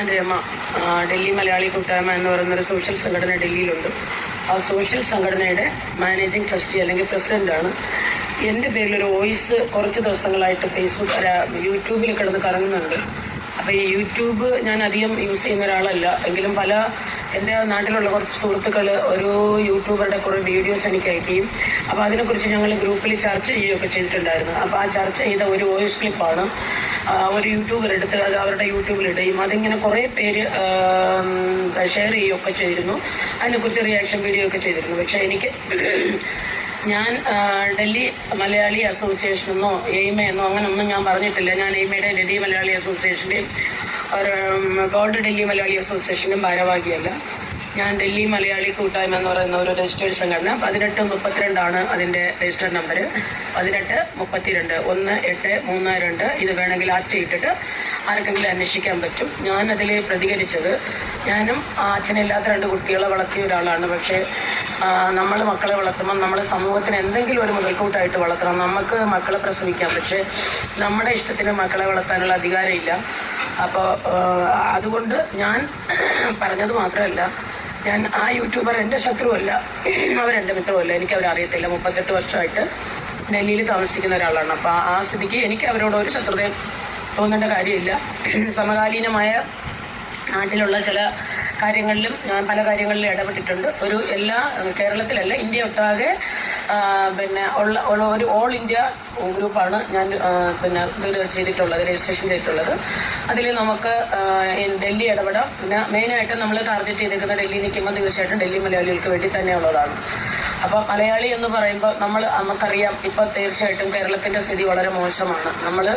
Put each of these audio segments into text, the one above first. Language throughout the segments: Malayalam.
രമ ഡൽഹി മലയാളി കൂട്ടായ്മ എന്ന് പറയുന്നൊരു സോഷ്യൽ സംഘടന ഡൽഹിയിലുണ്ട്. ആ സോഷ്യൽ സംഘടനയുടെ മാനേജിംഗ് ട്രസ്റ്റി അല്ലെങ്കിൽ പ്രസിഡൻ്റാണ്. എൻ്റെ പേരിലൊരു വോയിസ് കുറച്ച് ദിവസങ്ങളായിട്ട് യൂട്യൂബിൽ കിടന്ന് കറങ്ങുന്നുണ്ട്. അപ്പോൾ ഈ യൂട്യൂബ് ഞാൻ അധികം യൂസ് ചെയ്യുന്ന ഒരാളല്ല. എങ്കിലും എൻ്റെ നാട്ടിലുള്ള കുറച്ച് സുഹൃത്തുക്കൾ ഒരു യൂട്യൂബറുടെ കുറേ വീഡിയോസ് എനിക്ക് അയക്കുകയും അപ്പോൾ അതിനെക്കുറിച്ച് ഞങ്ങൾ ഗ്രൂപ്പിൽ ചർച്ച ചെയ്യുകയൊക്കെ ചെയ്തിട്ടുണ്ടായിരുന്നു. അപ്പോൾ ആ ചർച്ച ചെയ്ത ഒരു വോയിസ് ക്ലിപ്പാണ് ഒരു യൂട്യൂബർ എടുത്ത് അത് അവരുടെ യൂട്യൂബിലിടുകയും അതിങ്ങനെ കുറേ പേര് ഷെയർ ചെയ്യുകയൊക്കെ ചെയ്തിരുന്നു. അതിനെക്കുറിച്ച് റിയാക്ഷൻ വീഡിയോ ഒക്കെ ചെയ്തിരുന്നു. പക്ഷേ ഞാൻ ഡൽഹി മലയാളി അസോസിയേഷനെന്നോ എയ്മയെന്നോ അങ്ങനെയൊന്നും ഞാൻ പറഞ്ഞിട്ടില്ല. ഞാൻ എയ്മയുടെ ഡൽഹി മലയാളി അസോസിയേഷൻ്റെയും ഗോൾഡ് ഡൽഹി മലയാളി അസോസിയേഷൻ്റെയും ഭാരവാഹിയല്ല. ഞാൻ ഡൽഹി മലയാളി കൂട്ടായ്മ എന്ന് പറയുന്ന ഒരു രജിസ്റ്റേർഡ് സംഘടന 1832 അതിൻ്റെ രജിസ്റ്റേർഡ് നമ്പർ 1832 1832. ഇത് വേണമെങ്കിൽ ആക്ട് ചെയ്തിട്ട് ആർക്കെങ്കിലും അന്വേഷിക്കാൻ പറ്റും. ഞാനതിൽ പ്രതികരിച്ചത്, ഞാനും അച്ഛനില്ലാത്ത 2 കുട്ടികളെ വളർത്തിയ ഒരാളാണ്. പക്ഷേ നമ്മൾ മക്കളെ വളർത്തുമ്പോൾ നമ്മൾ സമൂഹത്തിന് എന്തെങ്കിലും ഒരു മുതൽക്കൂട്ടായിട്ട് വളർത്തണം. നമുക്ക് മക്കളെ പ്രസവിക്കാം, പക്ഷേ നമ്മുടെ ഇഷ്ടത്തിന് മക്കളെ വളർത്താനുള്ള അധികാരമില്ല. അപ്പോൾ അതുകൊണ്ട് ഞാൻ പറഞ്ഞത് മാത്രമല്ല, ഞാൻ ആ യൂട്യൂബർ എൻ്റെ ശത്രുവല്ല, അവരെൻ്റെ മിത്രമല്ല, എനിക്ക് അവരറിയത്തില്ല. 38 വർഷമായിട്ട് ഡൽഹിയിൽ താമസിക്കുന്ന ഒരാളാണ്. അപ്പോൾ ആ സ്ഥിതിക്ക് എനിക്ക് അവരോട് ഒരു ശത്രുതയും തോന്നേണ്ട കാര്യമില്ല. സമകാലീനമായ നാട്ടിലുള്ള ചില കാര്യങ്ങളിലും ഞാൻ പല കാര്യങ്ങളിലും ഇടപെട്ടിട്ടുണ്ട്. കേരളത്തിലല്ല, ഇന്ത്യ ഒട്ടാകെ ഒരു ഓൾ ഇന്ത്യ ഗ്രൂപ്പാണ് ഞാൻ ഇത് ചെയ്തിട്ടുള്ളത്, രജിസ്ട്രേഷൻ ചെയ്തിട്ടുള്ളത്. അതിൽ നമുക്ക് ഡൽഹി ഇടപെടാം. പിന്നെ മെയിനായിട്ട് നമ്മൾ ടാർഗറ്റ് ചെയ്തിരിക്കുന്ന ഡൽഹി നിൽക്കുമ്പോൾ തീർച്ചയായിട്ടും ഡൽഹി മലയാളികൾക്ക് വേണ്ടി തന്നെയുള്ളതാണ്. അപ്പോൾ മലയാളി എന്ന് പറയുമ്പോൾ നമുക്കറിയാം, ഇപ്പോൾ തീർച്ചയായിട്ടും കേരളത്തിൻ്റെ സ്ഥിതി വളരെ മോശമാണ്. നമ്മൾ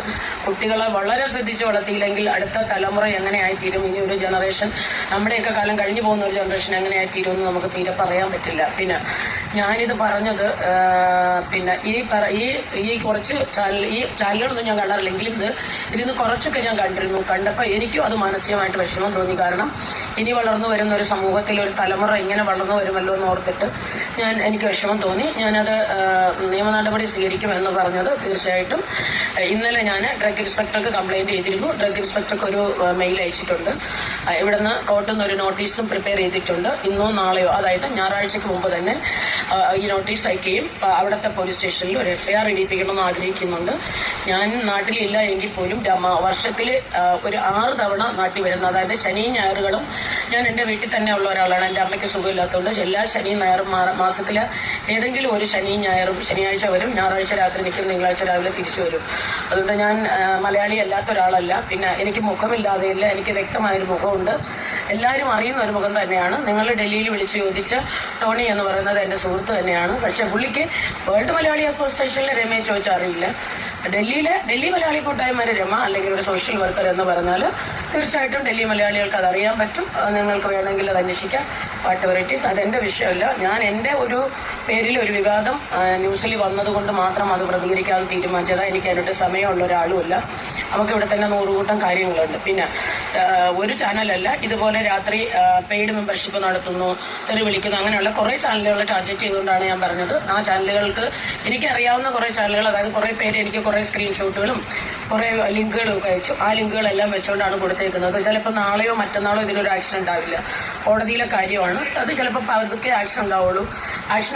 കുട്ടികളെ വളരെ ശ്രദ്ധിച്ച് വളർത്തിയില്ലെങ്കിൽ അടുത്ത തലമുറ എങ്ങനെയായിത്തീരും, ഇനി ഒരു ജനറേഷൻ, നമ്മുടെയൊക്കെ കാലം കഴിഞ്ഞു പോകുന്ന ഒരു ജനറേഷൻ എങ്ങനെയായിത്തീരും എന്ന് നമുക്ക് തീരെ പറയാൻ പറ്റില്ല. പിന്നെ ഞാനിത് പറഞ്ഞത് ഈ കുറച്ച് ചാനലുകളൊന്നും ഞാൻ കാണാറില്ലെങ്കിലും ഇതിന്ന് കുറച്ചൊക്കെ ഞാൻ കണ്ടപ്പോൾ എനിക്കും അത് മാനസികമായിട്ട് വിഷമം തോന്നി. കാരണം ഇനി വളർന്നു വരുന്ന ഒരു സമൂഹത്തിൽ ഒരു തലമുറ ഇങ്ങനെ വളർന്നു വരുമല്ലോ എന്ന് ഓർത്തിട്ട് എനിക്ക് വിഷമം തോന്നി. ഞാനത് നിയമ നടപടി സ്വീകരിക്കുമെന്ന് പറഞ്ഞത് തീർച്ചയായിട്ടും ഇന്നലെ ഞാൻ ഡ്രഗ് ഇൻസ്പെക്ടർക്ക് കംപ്ലയിൻറ്റ് ചെയ്തിരുന്നു. ഡ്രഗ് ഇൻസ്പെക്ടർക്ക് ഒരു മെയിൽ അയച്ചിട്ടുണ്ട്. ഇവിടുന്ന് കോർട്ടിൽ നിന്ന് ഒരു നോട്ടീസും പ്രിപ്പയർ ചെയ്തിട്ടുണ്ട്. ഇന്നോ നാളെയോ, അതായത് ഞായറാഴ്ചയ്ക്ക് മുമ്പ് തന്നെ ഈ നോട്ടീസ് അയക്കുകയും അവിടുത്തെ പോലീസ് സ്റ്റേഷനിൽ ഒരു FIR ഇടിപ്പിക്കണമെന്ന് ആഗ്രഹിക്കുന്നുണ്ട്. ഞാൻ നാട്ടിലില്ല എങ്കിൽ പോലും വർഷത്തിൽ ഒരു 6 തവണ നാട്ടിൽ വരുന്ന, അതായത് ശനിയും ഞായറുകളും ഞാൻ എൻ്റെ വീട്ടിൽ തന്നെ ഉള്ള ഒരാളാണ്. എൻ്റെ അമ്മയ്ക്ക് സുഖമില്ലാത്തതുകൊണ്ട് എല്ലാ ശനിയും ഞായറും മാസത്തിൽ ഏതെങ്കിലും ഒരു ശനിയും ഞായറും, ശനിയാഴ്ച വരും, ഞായറാഴ്ച രാത്രി നിൽക്കും, തിങ്കളാഴ്ച രാവിലെ തിരിച്ചു വരും. അതുകൊണ്ട് ഞാൻ മലയാളി അല്ലാത്ത ഒരാളല്ല. പിന്നെ എനിക്ക് മുഖമില്ലാതെയില്ല, എനിക്ക് വ്യക്തമായൊരു മുഖമുണ്ട്, എല്ലാവരും അറിയുന്ന ഒരു മുഖം തന്നെയാണ്. നിങ്ങൾ ഡൽഹിയിൽ വിളിച്ച് ചോദിച്ച ടോണി എന്ന് പറയുന്നത് എൻ്റെ സുഹൃത്ത് തന്നെയാണ്. പക്ഷേ പുള്ളിക്ക് വേൾഡ് മലയാളി അസോസിയേഷനിലെ രമയെ ചോദിച്ചാൽ അറിയില്ല. ഡൽഹി മലയാളി കൂട്ടായ്മ രമ അല്ലെങ്കിൽ ഒരു സോഷ്യൽ വർക്കർ എന്ന് പറഞ്ഞാൽ തീർച്ചയായിട്ടും ഡൽഹി മലയാളികൾക്ക് അതറിയാൻ പറ്റും. നിങ്ങൾക്ക് വേണമെങ്കിൽ അത് അന്വേഷിക്കാം. വാട്ട് വെറൈറ്റീസ്, അതെൻ്റെ വിഷയമല്ല. ഞാൻ എൻ്റെ ഒരു പേരിൽ ഒരു വിവാദം ന്യൂസിൽ വന്നതുകൊണ്ട് മാത്രം അത് പ്രതികരിക്കാൻ തീരുമാനിച്ചതാണ്. എനിക്ക് അതിനോട്ട് സമയമുള്ള ഒരാളുമല്ല. നമുക്കിവിടെ തന്നെ 100 കൂട്ടം കാര്യങ്ങളുണ്ട്. പിന്നെ ഒരു ചാനലല്ല, ഇതുപോലെ രാത്രി പെയ്ഡ് മെമ്പർഷിപ്പ് നടത്തുന്നു, തെറി വിളിക്കുന്നു, അങ്ങനെയുള്ള കുറേ ചാനലുകൾ ടാർഗറ്റ് ചെയ്തുകൊണ്ടാണ് ഞാൻ പറഞ്ഞത്. ആ ചാനലുകൾക്ക് എനിക്കറിയാവുന്ന കുറേ ചാനലുകൾ, അതായത് കുറേ പേര് എനിക്ക് കുറേ സ്ക്രീൻഷോട്ടുകളും കുറേ ലിങ്കുകളും ഒക്കെ അയച്ചു. ആ ലിങ്കുകളെല്ലാം വെച്ചുകൊണ്ടാണ് കൊടുത്തേക്കുന്നത്. ചിലപ്പോൾ നാളെയോ മറ്റന്നാളോ ഇതിനൊരു ആക്ഷൻ ഉണ്ടാവില്ല. കോടതിയിലെ കാര്യമാണ് അത്. ചിലപ്പോൾ അതൊക്കെ ആക്ഷൻ ഉണ്ടാവുള്ളൂ. ആക്ഷൻ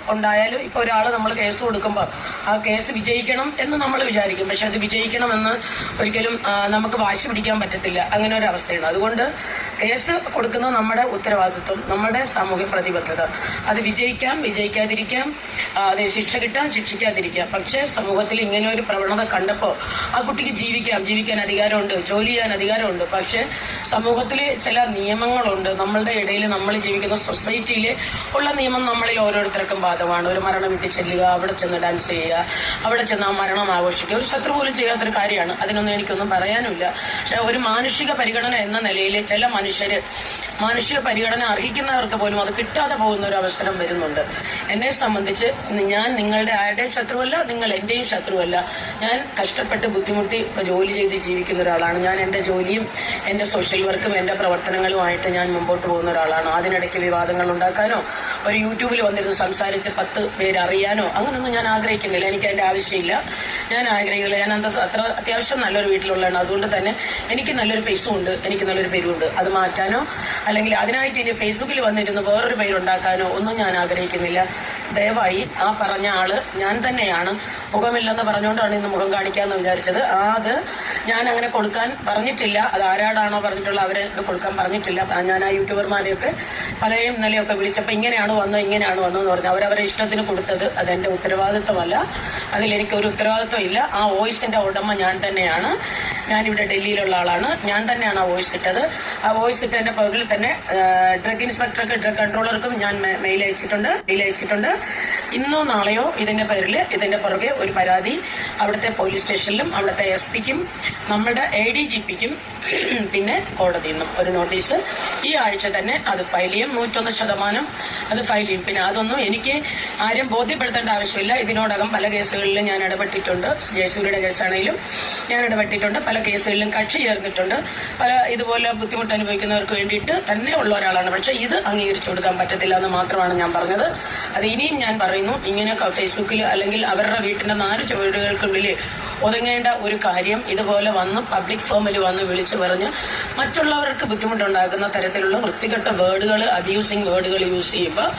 ഉണ്ടായാലും ഇപ്പോൾ ഒരാൾ നമ്മൾ കേസ് കൊടുക്കുമ്പോൾ ആ കേസ് വിജയിക്കണം എന്ന് നമ്മൾ വിചാരിക്കും. പക്ഷെ അത് വിജയിക്കണമെന്ന് ഒരിക്കലും നമുക്ക് വാശി പിടിക്കാൻ പറ്റത്തില്ല. അങ്ങനെ ഒരു അവസ്ഥയാണ്. അതുകൊണ്ട് കേസ് കൊടുക്കുന്നത് നമ്മുടെ ഉത്തരവാദിത്വം, നമ്മുടെ സാമൂഹ്യ പ്രതിബദ്ധത. അത് വിജയിക്കാതിരിക്കാം, അത് ശിക്ഷ കിട്ടാം, ശിക്ഷിക്കാതിരിക്കാം. പക്ഷേ സമൂഹത്തിൽ ഇങ്ങനെ ഒരു പ്രവണത കണ്ടപ്പോൾ ആ കുട്ടിക്ക് ജീവിക്കാൻ അധികാരമുണ്ട്, ജോലി ചെയ്യാൻ അധികാരമുണ്ട്. പക്ഷേ സമൂഹത്തിൽ ചില നിയമങ്ങളുണ്ട്. നമ്മളുടെ ഇടയിൽ, നമ്മൾ ജീവിക്കുന്ന സൊസൈറ്റിയിൽ ഉള്ള നിയമം നമ്മളിൽ ഓരോരുത്തർക്കും ബാധകമാണ്. ഒരു മരണ വീട്ടിൽ ചെല്ലുക, അവിടെ ചെന്ന് ഡാൻസ് ചെയ്യുക, അവിടെ ചെന്ന് ആ മരണം ആഘോഷിക്കുക ഒരു ശത്രു പോലും ചെയ്യാത്തൊരു കാര്യമാണ്. അതിനൊന്നും എനിക്കൊന്നും പറയാനുമില്ല. പക്ഷേ ഒരു മാനുഷിക പരിഗണന എന്ന നിലയിൽ ചില മാനുഷിക പരിഗണന അർഹിക്കുന്നവർക്ക് പോലും അത് കിട്ടാതെ പോകുന്ന ഒരു അവസരം വരുന്നുണ്ട്. എന്നെ സംബന്ധിച്ച് ഞാൻ നിങ്ങളുടെ ആരുടെയും ശത്രുവല്ല, നിങ്ങൾ എന്റെയും ശത്രുവല്ല. ഞാൻ കഷ്ടപ്പെട്ട് ബുദ്ധിമുട്ടി ജോലി ചെയ്ത് ജീവിക്കുന്ന ഒരാളാണ്. ഞാൻ എൻ്റെ ജോലിയും എൻ്റെ സോഷ്യൽ വർക്കും എൻ്റെ പ്രവർത്തനങ്ങളുമായിട്ട് ഞാൻ മുമ്പോട്ട് പോകുന്ന ഒരാളാണ്. അതിനിടയ്ക്ക് വിവാദങ്ങൾ ഉണ്ടാക്കാനോ ഒരു യൂട്യൂബിൽ വന്നിരുന്ന് സംസാരിച്ച് 10 പേര് അറിയാനോ അങ്ങനൊന്നും ഞാൻ ആഗ്രഹിക്കുന്നില്ല. എനിക്ക് അതിൻ്റെ ആവശ്യമില്ല. ഞാൻ ആഗ്രഹിക്കില്ല. ഞാൻ അത്ര അത്യാവശ്യം നല്ലൊരു വീട്ടിലുള്ളതാണ്. അതുകൊണ്ട് തന്നെ എനിക്ക് നല്ലൊരു ഫേസും ഉണ്ട്, എനിക്ക് നല്ലൊരു പേരുണ്ട്. അത് മാറ്റാനോ അല്ലെങ്കിൽ അതിനായിട്ട് ഇനി ഫേസ്ബുക്കിൽ വന്നിരുന്ന് വേറൊരു പേരുണ്ടാക്കാനോ ഒന്നും ഞാൻ ആഗ്രഹിക്കുന്നില്ല. ദയവായി ആ പറഞ്ഞ ആള് ഞാൻ തന്നെയാണ്. മുഖമില്ലെന്ന് പറഞ്ഞുകൊണ്ടാണ് ഇന്ന് മുഖം കാണിക്കാമെന്ന് വിചാരിച്ചത്. അത് ഞാൻ അങ്ങനെ കൊടുക്കാൻ പറഞ്ഞിട്ടില്ല. അത് ആരാടാണോ പറഞ്ഞിട്ടുള്ള അവരെ കൊടുക്കാൻ പറഞ്ഞിട്ടില്ല. ഞാൻ ആ യൂട്യൂബർമാരെയൊക്കെ പലരെയും ഇന്നലെയൊക്കെ വിളിച്ചപ്പോൾ ഇങ്ങനെയാണ് വന്നതെന്ന് പറഞ്ഞു. അവരവരെ ഇഷ്ടത്തിന് കൊടുത്തത് അതെൻ്റെ ഉത്തരവാദിത്വമല്ല. അതിലെനിക്കൊരു ഉത്തരവാദിത്വം ഇല്ല. ആ വോയിസിൻ്റെ ഉടമ ഞാൻ തന്നെയാണ്. ഞാനിവിടെ ഡൽഹിയിലുള്ള ആളാണ്. ഞാൻ തന്നെയാണ് ആ വോയിസ് ഇട്ടത്. ആ വോയിസ് ഇട്ടതിൻ്റെ പുറകിൽ തന്നെ ഡ്രഗ് ഇൻസ്പെക്ടർക്ക്, ഡ്രഗ് കൺട്രോളർക്കും ഞാൻ മെയിൽ അയച്ചിട്ടുണ്ട്. ഇന്നോ നാളെയോ ഇതിൻ്റെ പേരിൽ ഇതിൻ്റെ പുറകെ ഒരു പരാതി അവിടുത്തെ പോലീസ് സ്റ്റേഷനിലും അവിടുത്തെ SP-ക്കും നമ്മുടെ ADGP-ക്കും പിന്നെ കോടതിയിൽ നിന്നും ഒരു നോട്ടീസ് ഈ ആഴ്ച തന്നെ അത് ഫയൽ ചെയ്യും. 101% അത് ഫയൽ ചെയ്യും. പിന്നെ അതൊന്നും എനിക്ക് ആരും ബോധ്യപ്പെടുത്തേണ്ട ആവശ്യമില്ല. ഇതിനോടകം പല കേസുകളിലും ഞാൻ ഇടപെട്ടിട്ടുണ്ട്. ജയസൂര്യയുടെ കേസാണെങ്കിലും ഞാൻ ഇടപെട്ടിട്ടുണ്ട്. പല കേസുകളിലും കക്ഷി ചേർന്നിട്ടുണ്ട്. പല ഇതുപോലെ ബുദ്ധിമുട്ട് അനുഭവിക്കുന്നവർക്ക് വേണ്ടിയിട്ട് തന്നെ ഉള്ള ഒരാളാണ്. പക്ഷേ ഇത് അംഗീകരിച്ചു കൊടുക്കാൻ പറ്റത്തില്ല എന്ന് മാത്രമാണ് ഞാൻ പറഞ്ഞത്. അത് ഇനിയും ഞാൻ പറയുന്നു. ഇങ്ങനെ ഫേസ്ബുക്കിൽ അല്ലെങ്കിൽ അവരുടെ വീട്ടിൻ്റെ 4 ചുവടുകൾക്കുള്ളിൽ ഒതുങ്ങേണ്ട ഒരു കാര്യം ഇതുപോലെ വന്ന് പബ്ലിക് ഫോമിൽ വന്ന് വിളിച്ചു പറഞ്ഞ് മറ്റുള്ളവർക്ക് ബുദ്ധിമുട്ടുണ്ടാക്കുന്ന തരത്തിലുള്ള വൃത്തികെട്ട വേർഡുകൾ, അബ്യൂസിങ് വേർഡുകൾ യൂസ് ചെയ്യുമ്പോൾ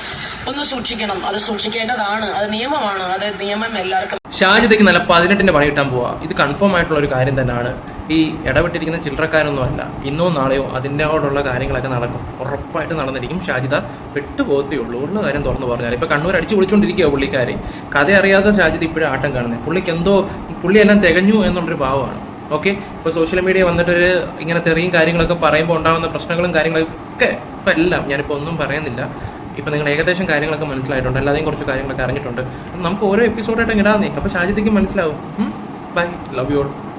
ഒന്ന് സൂക്ഷിക്കണം. അത് സൂക്ഷിക്കേണ്ടതാണ്. അത് നിയമമാണ്. അത് നിയമം എല്ലാവർക്കും. ഷാജിദയ്ക്ക് നല്ല 18-ന്റെ പണി കിട്ടാൻ പോവാ. ഇത് കൺഫേം ആയിട്ടുള്ള ഒരു കാര്യം തന്നെയാണ്. ഈ ഇടപെട്ടിരിക്കുന്ന ചില്ലറക്കാരൊന്നും അല്ല. ഇന്നോ നാളെയോ അതിൻ്റെയോടുള്ള കാര്യങ്ങളൊക്കെ നടക്കും. ഉറപ്പായിട്ട് നടന്നിരിക്കും. ഷാജിദ പെട്ടുപോകത്തേ ഉള്ളൂ. ഉള്ള കാര്യം തുറന്നു പറഞ്ഞാൽ ഇപ്പോൾ കണ്ണൂർ അടിച്ചു വിളിച്ചുകൊണ്ടിരിക്കുക പുള്ളിക്കാരെ. കഥ അറിയാതെ ഷാജിദ ഇപ്പോഴും ആട്ടം കാണുന്നത്. പുള്ളിയെല്ലാം തികഞ്ഞു എന്നുള്ളൊരു ഭാവമാണ്. ഓക്കെ, ഇപ്പോൾ സോഷ്യൽ മീഡിയ വന്നിട്ടൊരു ഇങ്ങനെ തെറിയും കാര്യങ്ങളൊക്കെ പറയുമ്പോൾ ഉണ്ടാകുന്ന പ്രശ്നങ്ങളും കാര്യങ്ങളൊക്കെ ഇപ്പം എല്ലാം ഞാനിപ്പോൾ ഒന്നും പറയുന്നില്ല. ഇപ്പം നിങ്ങൾ ഏകദേശം കാര്യങ്ങളൊക്കെ മനസ്സിലായിട്ടുണ്ട്. അല്ലാതെയും കുറച്ച് കാര്യങ്ങളൊക്കെ അറിഞ്ഞിട്ടുണ്ട്. നമുക്ക് ഓരോ എപ്പിസോഡായിട്ട് ഇടാന്നേ. അപ്പോൾ ഷാജിദയ്ക്ക് മനസ്സിലാവും. Bye, love you all.